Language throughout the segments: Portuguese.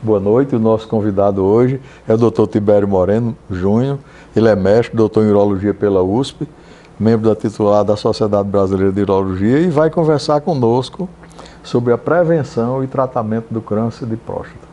boa noite. O nosso convidado hoje é o Dr. Tibério Moreno Júnior. Ele é mestre, doutor em urologia pela USP, membro da titular da Sociedade Brasileira de Urologia e vai conversar conosco sobre a prevenção e tratamento do câncer de próstata.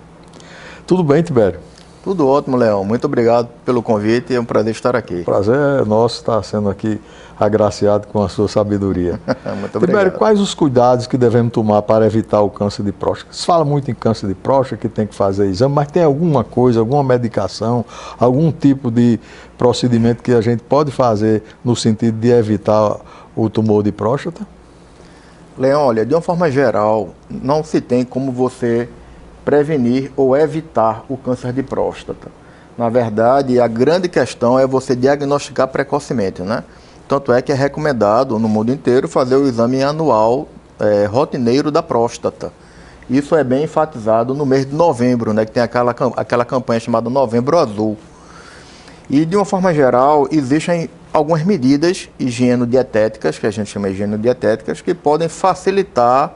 Tudo bem, Tibério? Tudo ótimo, Leão. Muito obrigado pelo convite, é um prazer estar aqui. O prazer é nosso estar sendo aqui agraciado com a sua sabedoria. Muito obrigado. Tibério, quais os cuidados que devemos tomar para evitar o câncer de próstata? Se fala muito em câncer de próstata, que tem que fazer exame, mas tem alguma coisa, alguma medicação, algum tipo de procedimento que a gente pode fazer no sentido de evitar o tumor de próstata? Leão, olha, de uma forma geral, não se tem como você prevenir ou evitar o câncer de próstata. Na verdade, a grande questão é você diagnosticar precocemente, né? Tanto é que é recomendado no mundo inteiro fazer o exame anual rotineiro da próstata. Isso é bem enfatizado no mês de novembro, né? Que tem aquela campanha chamada Novembro Azul. E de uma forma geral, existem algumas medidas higienodietéticas, que a gente chama de higienodietéticas, que podem facilitar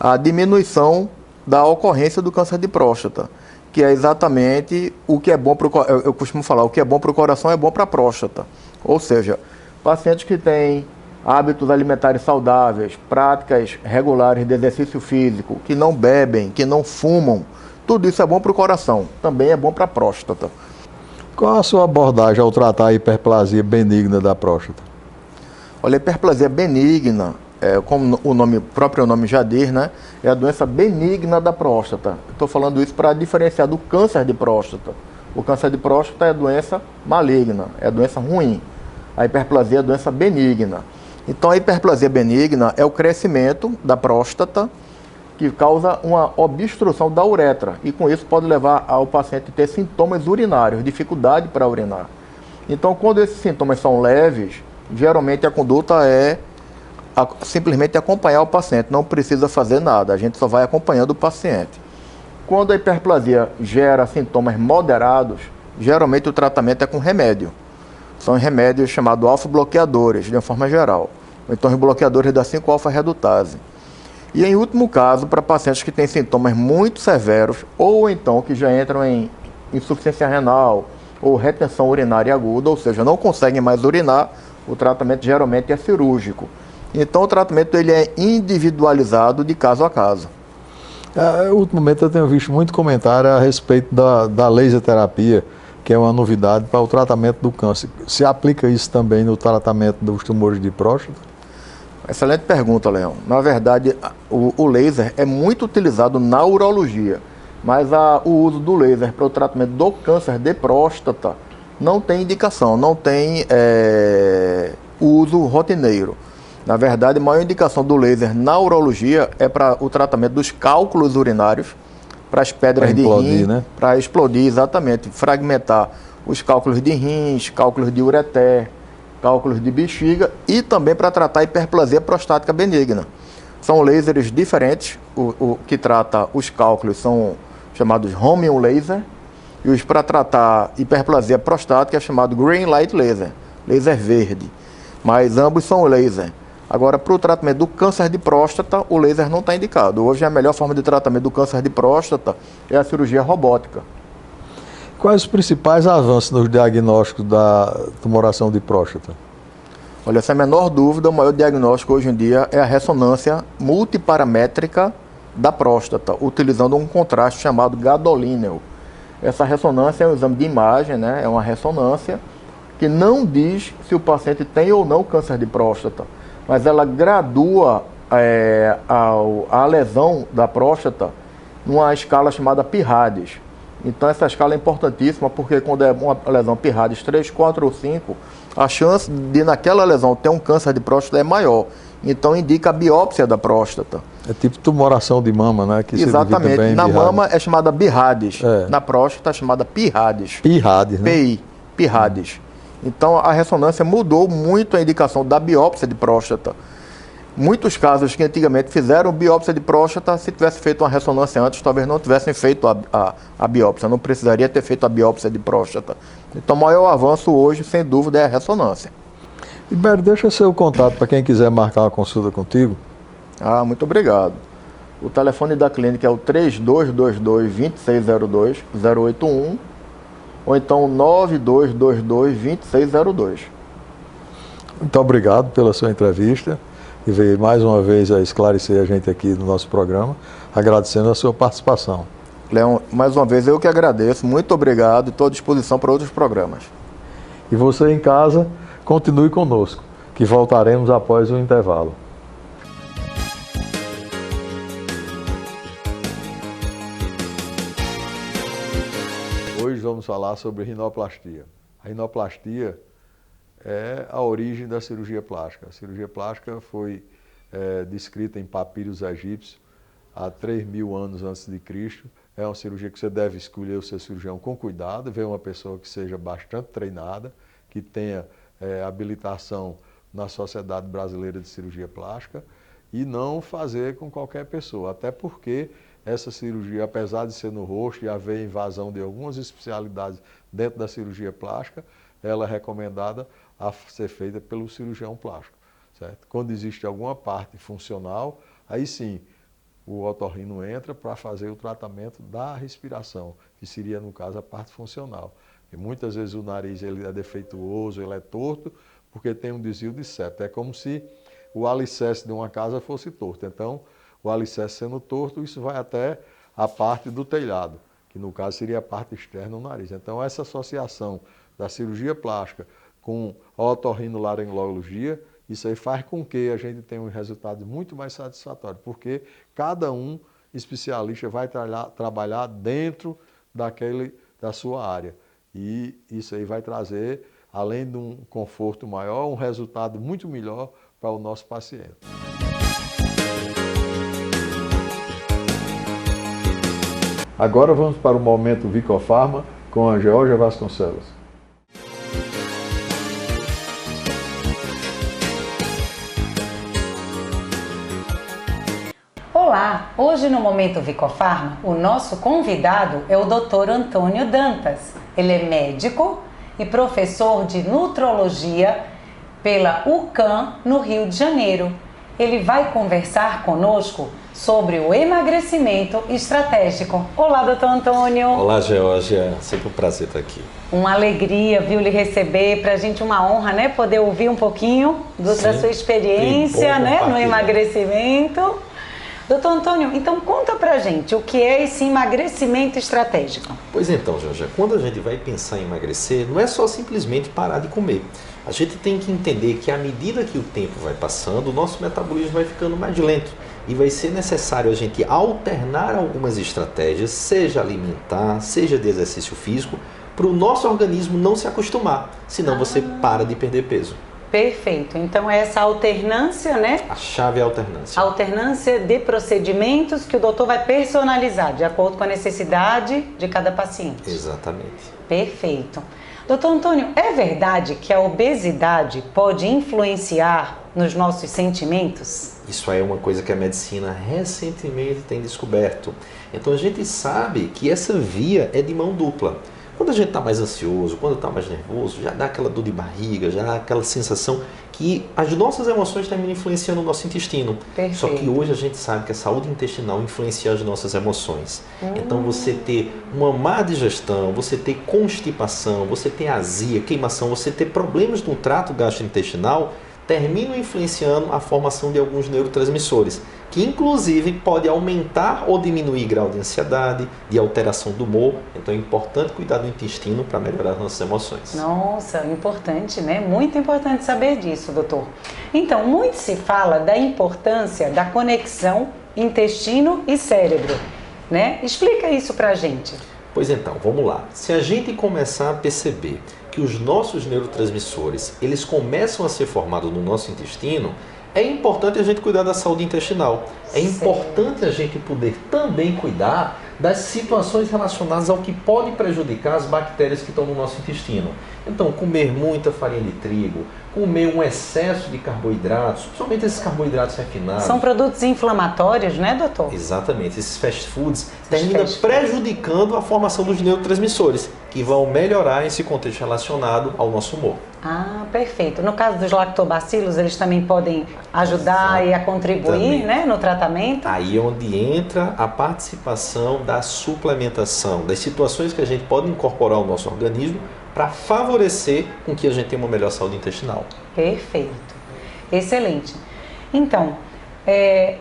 a diminuição da ocorrência do câncer de próstata, que é exatamente o que é bom para o eu costumo falar, o que é bom para o coração é bom para a próstata. Ou seja, pacientes que têm hábitos alimentares saudáveis, práticas regulares de exercício físico, que não bebem, que não fumam, tudo isso é bom para o coração, também é bom para a próstata. Qual a sua abordagem ao tratar a hiperplasia benigna da próstata? Olha, a hiperplasia benigna, como o próprio nome já diz, né, é a doença benigna da próstata. Estou falando isso para diferenciar do câncer de próstata. O câncer de próstata é a doença maligna, é a doença ruim. A hiperplasia é a doença benigna. Então, a hiperplasia benigna é o crescimento da próstata que causa uma obstrução da uretra. E com isso pode levar ao paciente a ter sintomas urinários, dificuldade para urinar. Então, quando esses sintomas são leves, geralmente a conduta é simplesmente acompanhar o paciente, não precisa fazer nada, a gente só vai acompanhando o paciente. Quando a hiperplasia gera sintomas moderados, geralmente o tratamento é com remédio. São remédios chamados alfa-bloqueadores, de uma forma geral. Ou então os bloqueadores da 5-alfa-redutase. E em último caso, para pacientes que têm sintomas muito severos, ou então que já entram em insuficiência renal ou retenção urinária aguda, ou seja, não conseguem mais urinar, o tratamento geralmente é cirúrgico. Então o tratamento ele é individualizado de caso a caso. Ultimamente eu tenho visto muito comentário a respeito da laser terapia, que é uma novidade para o tratamento do câncer. Se aplica isso também no tratamento dos tumores de próstata? Excelente pergunta, Leão. Na verdade, o laser é muito utilizado na urologia, mas o uso do laser para o tratamento do câncer de próstata não tem indicação, não tem uso rotineiro. Na verdade, a maior indicação do laser na urologia é para o tratamento dos cálculos urinários, para as pedras de rim, né? Para explodir, exatamente, fragmentar os cálculos de rins, cálculos de ureter, cálculos de bexiga e também para tratar a hiperplasia prostática benigna. São lasers diferentes, o que trata os cálculos são chamados Romium Laser e os para tratar hiperplasia prostática é chamado Green Light Laser, laser verde, mas ambos são laser. Agora, para o tratamento do câncer de próstata, o laser não está indicado. Hoje, a melhor forma de tratamento do câncer de próstata é a cirurgia robótica. Quais os principais avanços nos diagnósticos da tumoração de próstata? Olha, sem a menor dúvida, o maior diagnóstico hoje em dia é a ressonância multiparamétrica da próstata, utilizando um contraste chamado gadolínio. Essa ressonância é um exame de imagem, né? É uma ressonância que não diz se o paciente tem ou não câncer de próstata, mas ela gradua a lesão da próstata numa escala chamada PIRADS. Então essa escala é importantíssima porque quando é uma lesão PIRADS 3, 4 ou 5, a chance de naquela lesão ter um câncer de próstata é maior. Então indica a biópsia da próstata. É tipo tumoração de mama, né? Que exatamente. Bem na mama é chamada BIRADS, na próstata é chamada PIRADS. PIRADS, né? PI, PIRADS. Então a ressonância mudou muito a indicação da biópsia de próstata. Muitos casos que antigamente fizeram biópsia de próstata, se tivesse feito uma ressonância antes, talvez não tivessem feito a biópsia, não precisaria ter feito a biópsia de próstata. Então o maior avanço hoje, sem dúvida, é a ressonância. Tibério, deixa seu contato para quem quiser marcar uma consulta contigo. Muito obrigado. O telefone da clínica é o 3222-2602, 081, ou então 9222-2602. Muito obrigado pela sua entrevista e veio mais uma vez a esclarecer a gente aqui no nosso programa, agradecendo a sua participação. Leão, mais uma vez eu que agradeço, muito obrigado e estou à disposição para outros programas. E você em casa, continue conosco, que voltaremos após o intervalo. Hoje vamos falar sobre rinoplastia. A rinoplastia é a origem da cirurgia plástica. A cirurgia plástica foi descrita em papiros egípcios há 3.000 anos antes de Cristo. É uma cirurgia que você deve escolher o seu cirurgião com cuidado, ver uma pessoa que seja bastante treinada, que tenha habilitação na Sociedade Brasileira de Cirurgia Plástica e não fazer com qualquer pessoa, até porque essa cirurgia, apesar de ser no rosto e haver invasão de algumas especialidades dentro da cirurgia plástica, ela é recomendada a ser feita pelo cirurgião plástico, certo? Quando existe alguma parte funcional, aí sim, o otorrino entra para fazer o tratamento da respiração, que seria, no caso, a parte funcional. E muitas vezes o nariz ele é defeituoso, ele é torto, porque tem um desvio de septo. É como se o alicerce de uma casa fosse torto. Então, o alicerce sendo torto, isso vai até a parte do telhado, que no caso seria a parte externa do nariz. Então, essa associação da cirurgia plástica com a otorrinolaringologia, isso aí faz com que a gente tenha um resultado muito mais satisfatório, porque cada um especialista vai trabalhar dentro da sua área. E isso aí vai trazer, além de um conforto maior, um resultado muito melhor para o nosso paciente. Agora vamos para o momento Vicofarma com a Georgia Vasconcelos. Olá! Hoje no Momento Vicofarma, o nosso convidado é o Dr. Antônio Dantas. Ele é médico e professor de nutrologia pela UCAM, no Rio de Janeiro. Ele vai conversar conosco sobre o emagrecimento estratégico. Olá, doutor Antônio! Olá, Georgia. Sempre um prazer estar aqui. Uma alegria, viu, lhe receber. Para a gente uma honra, né? Poder ouvir um pouquinho da sua experiência, né? No emagrecimento. Doutor Antônio, então conta pra gente o que é esse emagrecimento estratégico. Pois então, Georgia, quando a gente vai pensar em emagrecer, não é só simplesmente parar de comer. A gente tem que entender que à medida que o tempo vai passando, o nosso metabolismo vai ficando mais lento e vai ser necessário a gente alternar algumas estratégias, seja alimentar, seja de exercício físico, para o nosso organismo não se acostumar, senão você para de perder peso. Perfeito. Então é essa alternância, né? A chave é a alternância. Alternância de procedimentos que o doutor vai personalizar de acordo com a necessidade de cada paciente. Exatamente. Perfeito. Doutor Antônio, é verdade que a obesidade pode influenciar nos nossos sentimentos? Isso aí é uma coisa que a medicina recentemente tem descoberto. Então a gente sabe que essa via é de mão dupla. Quando a gente está mais ansioso, quando está mais nervoso, já dá aquela dor de barriga, já dá aquela sensação que as nossas emoções terminam influenciando o nosso intestino. Perfeito. Só que hoje a gente sabe que a saúde intestinal influencia as nossas emoções. Então você ter uma má digestão, você ter constipação, você ter azia, queimação, você ter problemas no trato gastrointestinal, terminam influenciando a formação de alguns neurotransmissores, que inclusive pode aumentar ou diminuir grau de ansiedade, de alteração do humor. Então é importante cuidar do intestino para melhorar as nossas emoções. Nossa, importante, né? Muito importante saber disso, doutor. Então, muito se fala da importância da conexão intestino e cérebro, né? Explica isso pra gente. Pois então, vamos lá. Se a gente começar a perceber que os nossos neurotransmissores, eles começam a ser formados no nosso intestino, é importante a gente cuidar da saúde intestinal. É importante a gente poder também cuidar das situações relacionadas ao que pode prejudicar as bactérias que estão no nosso intestino. Então, comer muita farinha de trigo, comer um excesso de carboidratos, principalmente esses carboidratos refinados. São produtos inflamatórios, né, doutor? Exatamente. Esses fast foods terminam prejudicando a formação dos neurotransmissores, que vão melhorar esse contexto relacionado ao nosso humor. Ah, perfeito. No caso dos lactobacilos, eles também podem ajudar e a contribuir, né, no tratamento? Aí é onde entra a participação da suplementação, das situações que a gente pode incorporar ao nosso organismo para favorecer com que a gente tenha uma melhor saúde intestinal. Perfeito. Excelente. Então,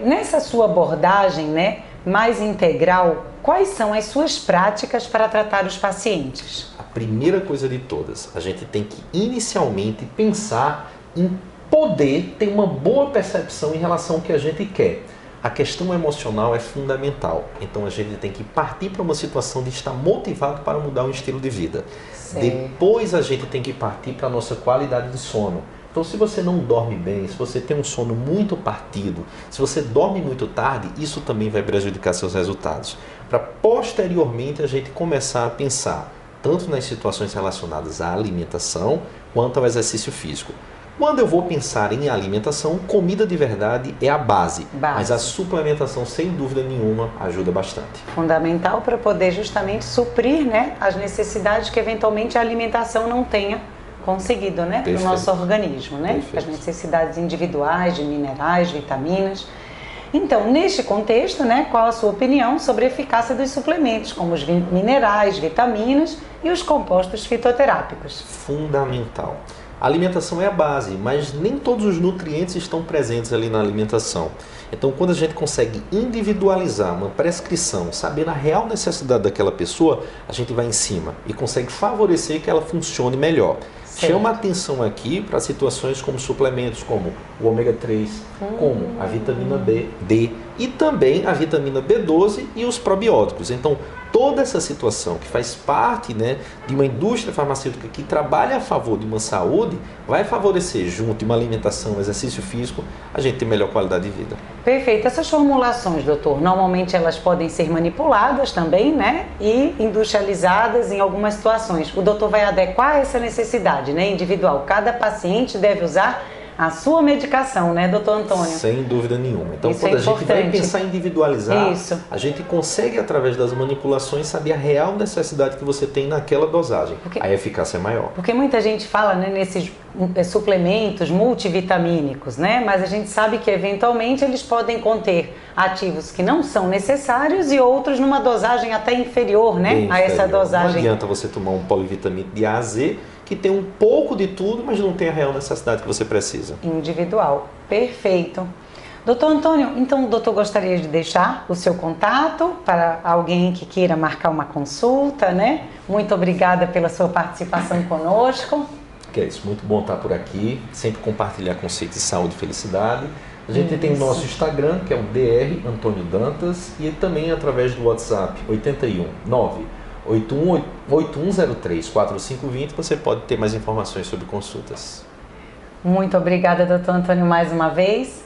nessa sua abordagem, né, mais integral, quais são as suas práticas para tratar os pacientes? A primeira coisa de todas, a gente tem que inicialmente pensar em poder ter uma boa percepção em relação ao que a gente quer. A questão emocional é fundamental, então a gente tem que partir para uma situação de estar motivado para mudar um estilo de vida. Certo. Depois a gente tem que partir para a nossa qualidade de sono. Então, se você não dorme bem, se você tem um sono muito partido, se você dorme muito tarde, isso também vai prejudicar seus resultados. Para posteriormente a gente começar a pensar tanto nas situações relacionadas à alimentação quanto ao exercício físico. Quando eu vou pensar em alimentação, comida de verdade é a base. Mas a suplementação, sem dúvida nenhuma, ajuda bastante. Fundamental para poder justamente suprir, né, as necessidades que eventualmente a alimentação não tenha conseguido, né, para o nosso organismo, né? Perfeito. As necessidades individuais de minerais, vitaminas. Então, neste contexto, né, qual a sua opinião sobre a eficácia dos suplementos, como os minerais, vitaminas e os compostos fitoterápicos? Fundamental. A alimentação é a base, mas nem todos os nutrientes estão presentes ali na alimentação. Então, quando a gente consegue individualizar uma prescrição, saber a real necessidade daquela pessoa, a gente vai em cima e consegue favorecer que ela funcione melhor. Certo. Chama atenção aqui para situações como suplementos, como o ômega 3, como a vitamina B, D e também a vitamina B12 e os probióticos. Então, toda essa situação que faz parte, né, de uma indústria farmacêutica que trabalha a favor de uma saúde, vai favorecer, junto de uma alimentação, um exercício físico, a gente ter melhor qualidade de vida. Perfeito. Essas formulações, doutor, normalmente elas podem ser manipuladas também, né? E industrializadas em algumas situações. O doutor vai adequar essa necessidade, né, individual. Cada paciente deve usar a sua medicação, né, doutor Antônio? Sem dúvida nenhuma. Então, Isso quando é a gente vai importante. pensar em individualizar, Isso. a gente consegue, através das manipulações, saber a real necessidade que você tem naquela dosagem. A eficácia é maior. Porque muita gente fala, né, nesses suplementos multivitamínicos, né? Mas a gente sabe que eventualmente eles podem conter ativos que não são necessários e outros numa dosagem até inferior, né? Bem a essa inferior. Não dosagem. adianta você tomar um polivitamínico de A a Z, que tem um pouco de tudo, mas não tem a real necessidade que você precisa. Individual. Perfeito. Doutor Antônio, então o doutor gostaria de deixar o seu contato para alguém que queira marcar uma consulta, né? Muito obrigada pela sua participação conosco. Que é isso, muito bom estar por aqui, sempre compartilhar conceitos de saúde e felicidade. A gente tem o nosso Instagram, que é o Dr. Antônio Dantas, e também através do WhatsApp 819-8103-4520, você pode ter mais informações sobre consultas. Muito obrigada, doutor Antônio, mais uma vez.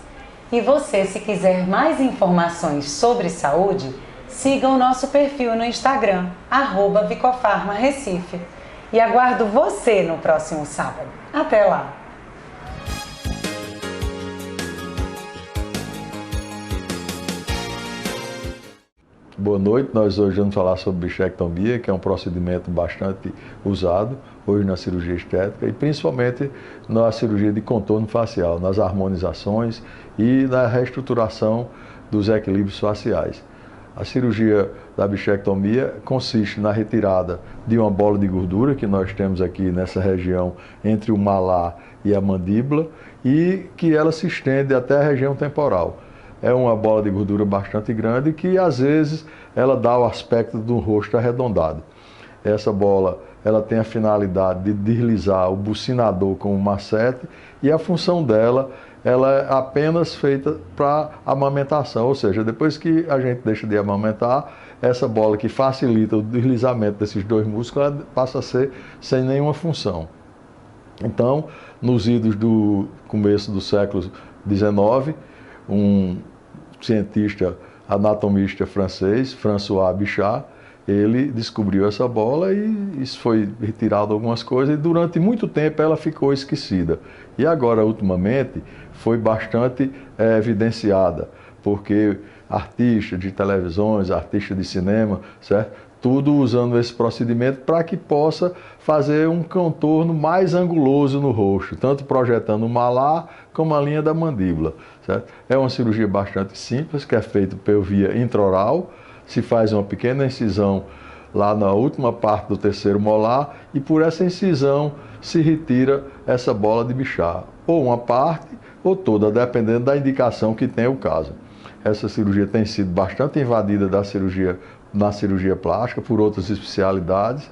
E você, se quiser mais informações sobre saúde, siga o nosso perfil no Instagram, @vicofarmarecife. E aguardo você no próximo sábado. Até lá! Boa noite, nós hoje vamos falar sobre bichectomia, que é um procedimento bastante usado hoje na cirurgia estética e principalmente na cirurgia de contorno facial, nas harmonizações e na reestruturação dos equilíbrios faciais. A cirurgia da bichectomia consiste na retirada de uma bola de gordura que nós temos aqui nessa região entre o malar e a mandíbula e que ela se estende até a região temporal. É uma bola de gordura bastante grande que às vezes ela dá o aspecto do rosto arredondado. Essa bola ela tem a finalidade de deslizar o bucinador com o macete e a função dela ela é apenas feita para amamentação, ou seja, depois que a gente deixa de amamentar, essa bola que facilita o deslizamento desses dois músculos ela passa a ser sem nenhuma função. Então, nos idos do começo do século XIX, um cientista anatomista francês, François Bichat, ele descobriu essa bola e isso foi retirado algumas coisas e durante muito tempo ela ficou esquecida. E agora, ultimamente, foi bastante evidenciada, porque artistas de televisões, artistas de cinema, certo? Tudo usando esse procedimento para que possa fazer um contorno mais anguloso no rosto, tanto projetando o malar como a linha da mandíbula, certo? É uma cirurgia bastante simples, que é feita por via intraoral, se faz uma pequena incisão lá na última parte do terceiro molar e por essa incisão se retira essa bola de Bichat, ou uma parte ou toda, dependendo da indicação que tem o caso. Essa cirurgia tem sido bastante invadida na cirurgia plástica por outras especialidades,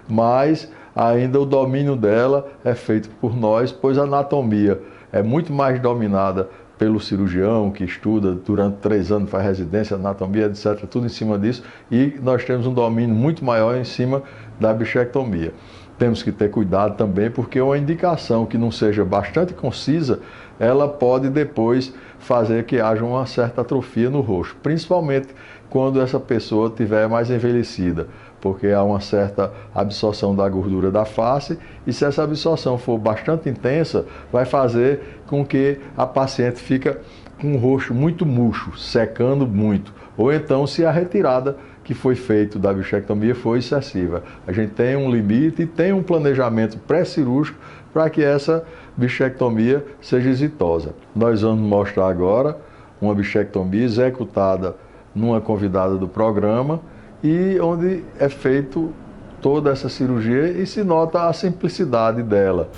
mas ainda o domínio dela é feito por nós, pois a anatomia é muito mais dominada pelo cirurgião que estuda durante 3 anos, faz residência, anatomia, etc., tudo em cima disso, e nós temos um domínio muito maior em cima da bichectomia. Temos que ter cuidado também, porque uma indicação que não seja bastante concisa, ela pode depois fazer que haja uma certa atrofia no rosto, principalmente quando essa pessoa estiver mais envelhecida, porque há uma certa absorção da gordura da face e se essa absorção for bastante intensa, vai fazer com que a paciente fique com o rosto muito murcho, secando muito, ou então se a retirada que foi feita da bichectomia foi excessiva. A gente tem um limite e tem um planejamento pré-cirúrgico para que essa bichectomia seja exitosa. Nós vamos mostrar agora uma bichectomia executada numa convidada do programa e onde é feito toda essa cirurgia e se nota a simplicidade dela.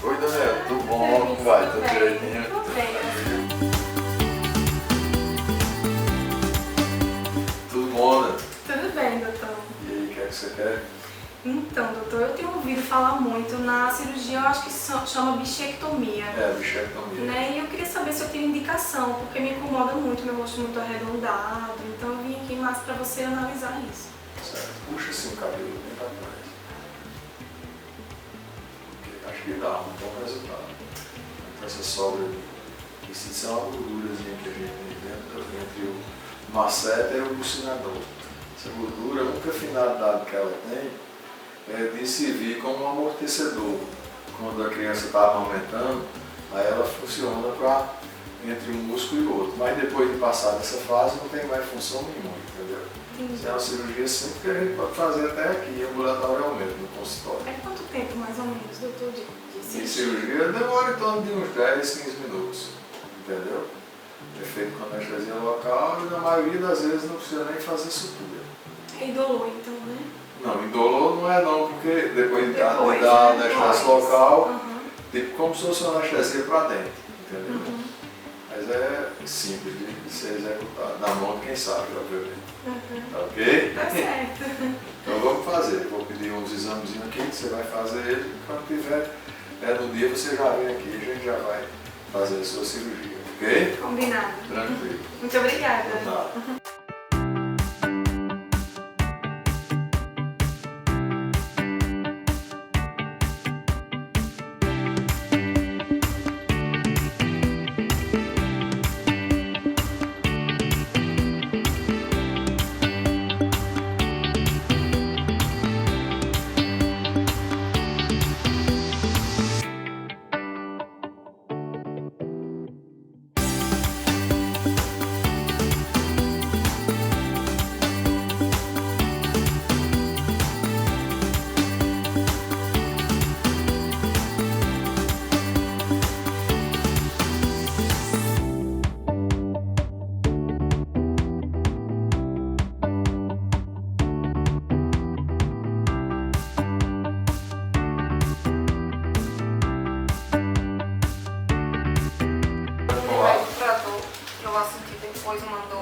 Oi, Daniel, tudo bom? Como vai? Tudo direitinho? Tudo bom, né? Tudo bem, doutor. E aí, o que é que você quer? Então, doutor, eu tenho ouvido falar muito na cirurgia, eu acho que chama bichectomia. É, bichectomia. Né? E eu queria saber se eu tenho indicação, porque me incomoda muito, meu rosto muito arredondado. Então eu vim aqui mais para você analisar isso. Certo. Puxa assim o cabelo bem pra trás. Porque acho que dá um bom resultado. Então essa sobra de são a gordurazinha que a gente tem dentro, entre o masseter e o bucinador. Essa gordura, a única finalidade que ela tem é de servir como um amortecedor. Quando a criança está aumentando, aí ela funciona entre um músculo e outro. Mas depois de passar dessa fase, não tem mais função nenhuma, entendeu? Isso é uma cirurgia simples que a gente pode fazer até aqui, ambulatorialmente, no consultório. É quanto tempo, mais ou menos, doutor, E cirurgia demora em torno de uns 10, 15 minutos, entendeu? É feito com anestesia local e na maioria das vezes não precisa nem fazer sutura. É indolor, então, né? Não, indolor não é não, porque depois de dar Depois, anestesia local, Uhum. tipo como se fosse uma anestesia para dentro, entendeu? Mas é simples de ser executado, na mão de quem sabe, obviamente. Tá ok? Tá certo. Então vamos fazer, vou pedir uns examezinhos aqui, que você vai fazer ele, quando tiver, no dia você já vem aqui, a gente já vai fazer a sua cirurgia, ok? Combinado. Tranquilo. Muito obrigada. Não nada.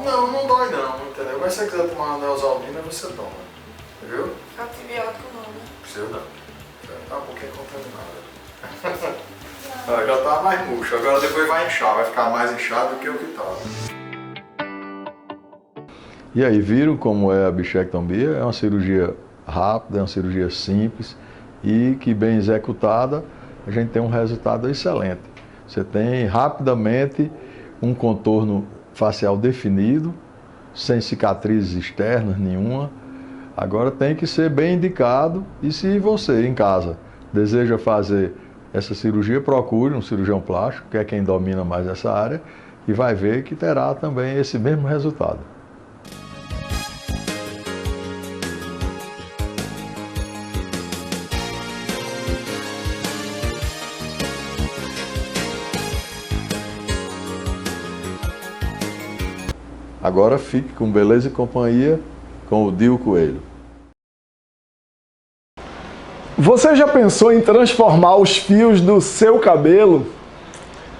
Não, não dói não, entendeu? Mas se você quiser tomar uma neosaldina, você toma, viu? Antibiótico não, né? Precisa não. Já tá um pouquinho contaminada. Já tá mais murcho, agora depois vai inchar, vai ficar mais inchado do que o que tava. E aí, viram como é a bichectomia? É uma cirurgia rápida, é uma cirurgia simples e que bem executada, a gente tem um resultado excelente. Você tem rapidamente um contorno facial definido, sem cicatrizes externas nenhuma. Agora tem que ser bem indicado, e se você em casa deseja fazer essa cirurgia, procure um cirurgião plástico, que é quem domina mais essa área, e vai ver que terá também esse mesmo resultado. Agora fique com Beleza e Companhia com o Dio Coelho. Você já pensou em transformar os fios do seu cabelo?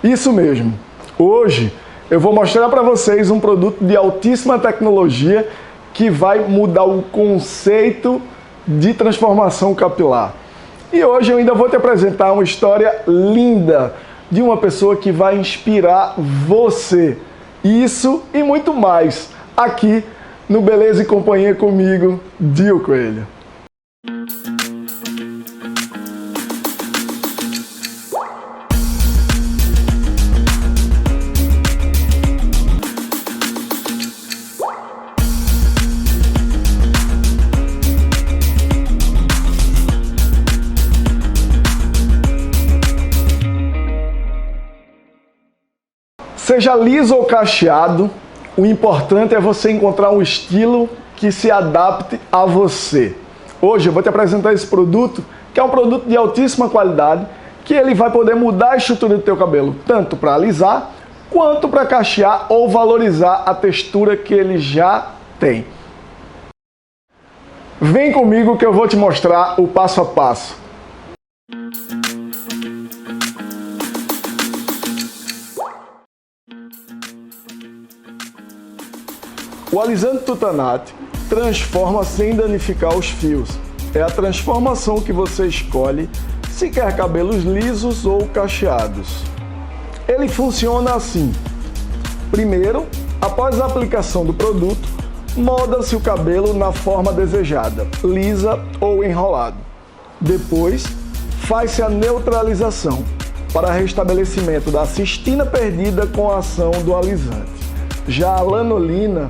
Isso mesmo. Hoje eu vou mostrar para vocês um produto de altíssima tecnologia que vai mudar o conceito de transformação capilar. E hoje eu ainda vou te apresentar uma história linda de uma pessoa que vai inspirar você. Isso e muito mais aqui no Beleza e Companhia comigo, Dio Coelho. Seja liso ou cacheado, o importante é você encontrar um estilo que se adapte a você. Hoje eu vou te apresentar esse produto, que é um produto de altíssima qualidade, que ele vai poder mudar a estrutura do teu cabelo, tanto para alisar, quanto para cachear ou valorizar a textura que ele já tem. Vem comigo que eu vou te mostrar o passo a passo. O alisante Tutanate transforma sem danificar os fios. É a transformação que você escolhe se quer cabelos lisos ou cacheados. Ele funciona assim. Primeiro, após a aplicação do produto, molda-se o cabelo na forma desejada, lisa ou enrolado. Depois, faz-se a neutralização para restabelecimento da cistina perdida com a ação do alisante. Já a lanolina,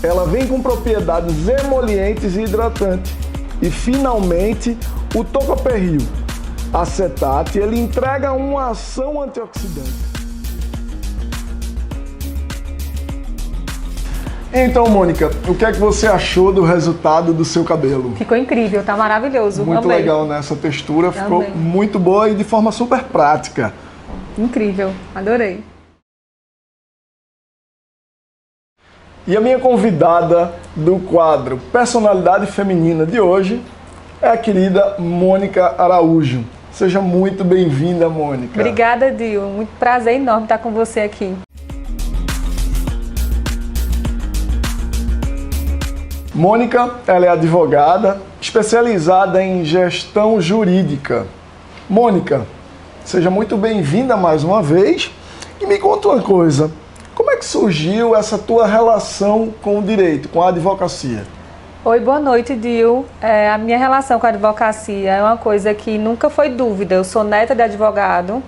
ela vem com propriedades emolientes e hidratantes. E finalmente, o tocoperril, acetate, ele entrega uma ação antioxidante. Então, Mônica, o que é que você achou do resultado do seu cabelo? Ficou incrível, tá maravilhoso. Muito Amei. legal, né? Essa textura ficou Amei. muito boa e de forma super prática. Incrível, adorei. E a minha convidada do quadro Personalidade Feminina de hoje é a querida Mônica Araújo. Seja muito bem-vinda, Mônica. Obrigada, Dio. Muito prazer enorme estar com você aqui. Mônica, ela é advogada, especializada em gestão jurídica. Mônica, seja muito bem-vinda mais uma vez e me conta uma coisa. Como é que surgiu essa tua relação com o direito, com a advocacia? Oi, boa noite, Dio. A minha relação com a advocacia é uma coisa que nunca foi dúvida. Eu sou neta de advogado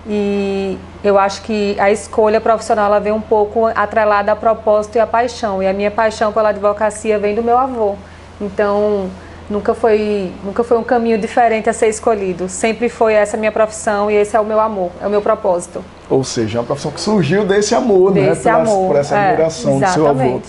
e eu acho que a escolha profissional ela vem um pouco atrelada a propósito e a paixão. E a minha paixão pela advocacia vem do meu avô. Então, nunca foi um caminho diferente a ser escolhido. Sempre foi essa minha profissão e esse é o meu amor, é o meu propósito. Ou seja, é uma profissão que surgiu desse amor, desse né? amor, Por essa admiração do seu avô.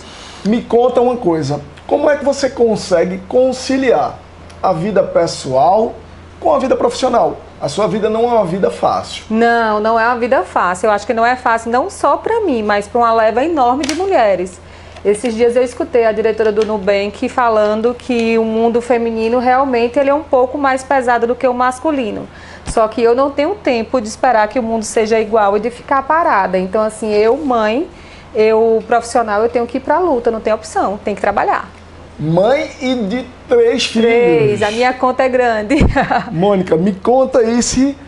Me conta uma coisa, como é que você consegue conciliar a vida pessoal com a vida profissional? A sua vida não é uma vida fácil. Não, não é uma vida fácil. Eu acho que não é fácil não só para mim, mas para uma leva enorme de mulheres. Esses dias eu escutei a diretora do Nubank falando que o mundo feminino realmente ele é um pouco mais pesado do que o masculino. Só que eu não tenho tempo de esperar que o mundo seja igual e de ficar parada. Então, assim, eu, mãe, eu, profissional, eu tenho que ir para a luta, não tem opção, tem que trabalhar. Mãe e de 3 filhos. 3, a minha conta é grande. Mônica, me conta aí se...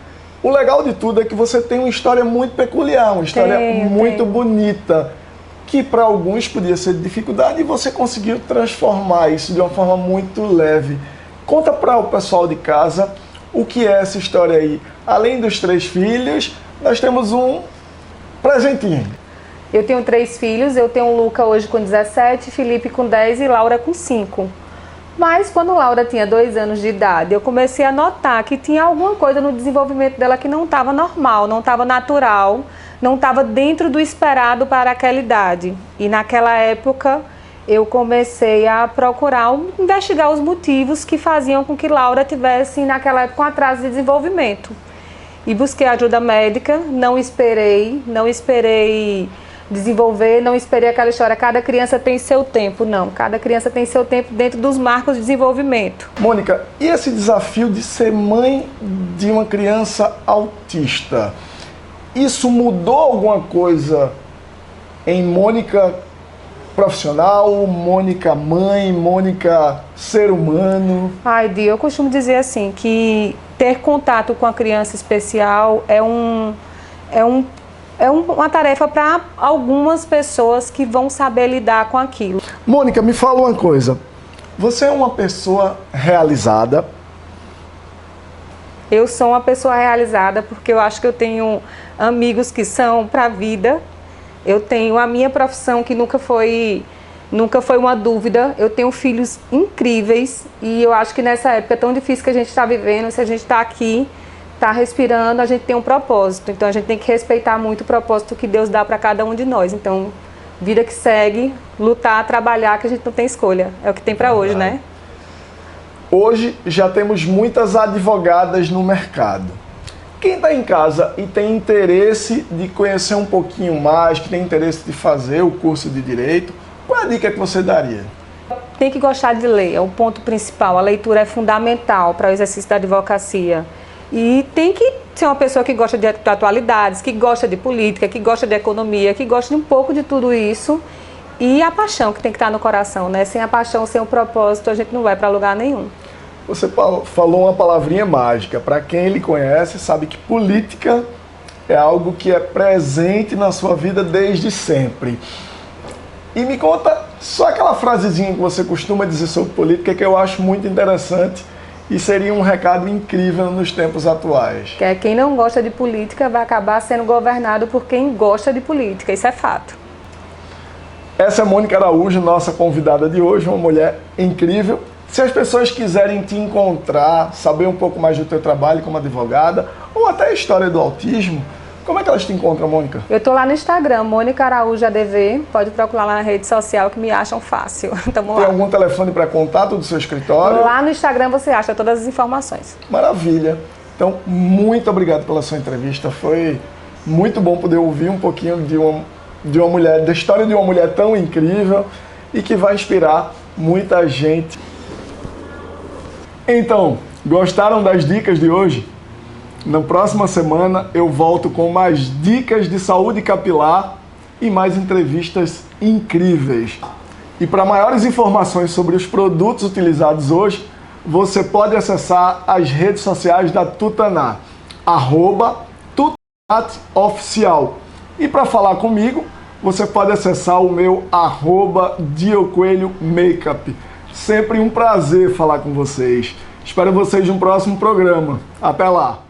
O legal de tudo é que você tem uma história muito peculiar, uma história muito bonita, que para alguns podia ser de dificuldade e você conseguiu transformar isso de uma forma muito leve. Conta para o pessoal de casa o que é essa história aí. Além dos 3 filhos, nós temos um presentinho. Eu tenho 3 filhos, eu tenho o Luca hoje com 17, Felipe com 10 e Laura com 5. Mas quando Laura tinha 2 anos de idade, eu comecei a notar que tinha alguma coisa no desenvolvimento dela que não estava normal, não estava natural, não estava dentro do esperado para aquela idade. E naquela época eu comecei a procurar, investigar os motivos que faziam com que Laura tivesse naquela época um atraso de desenvolvimento. E busquei ajuda médica, não esperei desenvolver, não esperei aquela história, cada criança tem seu tempo, não. Cada criança tem seu tempo dentro dos marcos de desenvolvimento. Mônica, e esse desafio de ser mãe de uma criança autista? Isso mudou alguma coisa em Mônica profissional, Mônica mãe, Mônica ser humano? Ai, Di, eu costumo dizer assim, que ter contato com a criança especial é uma tarefa para algumas pessoas que vão saber lidar com aquilo. Mônica, me fala uma coisa. Você é uma pessoa realizada? Eu sou uma pessoa realizada porque eu acho que eu tenho amigos que são para a vida. Eu tenho a minha profissão que nunca foi uma dúvida. Eu tenho filhos incríveis e eu acho que nessa época tão difícil que a gente está vivendo, se a gente está aqui, está respirando, a gente tem um propósito. Então a gente tem que respeitar muito o propósito que Deus dá para cada um de nós. Então, vida que segue, lutar, trabalhar, que a gente não tem escolha. É o que tem para hoje, né? Hoje já temos muitas advogadas no mercado. Quem está em casa e tem interesse de conhecer um pouquinho mais, que tem interesse de fazer o curso de Direito, qual é a dica que você daria? Tem que gostar de ler, é o ponto principal. A leitura é fundamental para o exercício da advocacia. E tem que ser uma pessoa que gosta de atualidades, que gosta de política, que gosta de economia, que gosta de um pouco de tudo isso. E a paixão que tem que estar no coração, né? Sem a paixão, sem o propósito, a gente não vai para lugar nenhum. Você falou uma palavrinha mágica. Para quem lhe conhece, sabe que política é algo que é presente na sua vida desde sempre. E me conta só aquela frasezinha que você costuma dizer sobre política que eu acho muito interessante e seria um recado incrível nos tempos atuais. Quem não gosta de política vai acabar sendo governado por quem gosta de política, isso é fato. Essa é Mônica Araújo, nossa convidada de hoje, uma mulher incrível. Se as pessoas quiserem te encontrar, saber um pouco mais do teu trabalho como advogada, ou até a história do autismo, como é que elas te encontram, Mônica? Eu tô lá no Instagram, Mônica Araújo ADV, pode procurar lá na rede social que me acham fácil. Tamo lá. Tem algum telefone para contato do seu escritório? Lá no Instagram você acha todas as informações. Maravilha. Então, muito obrigado pela sua entrevista. Foi muito bom poder ouvir um pouquinho de uma mulher, da história de uma mulher tão incrível e que vai inspirar muita gente. Então, gostaram das dicas de hoje? Na próxima semana eu volto com mais dicas de saúde capilar e mais entrevistas incríveis. E para maiores informações sobre os produtos utilizados hoje, você pode acessar as redes sociais da Tutaná, @tutanatoficial. E para falar comigo, você pode acessar o meu @diocoelhomakeup. Sempre um prazer falar com vocês. Espero vocês no próximo programa. Até lá!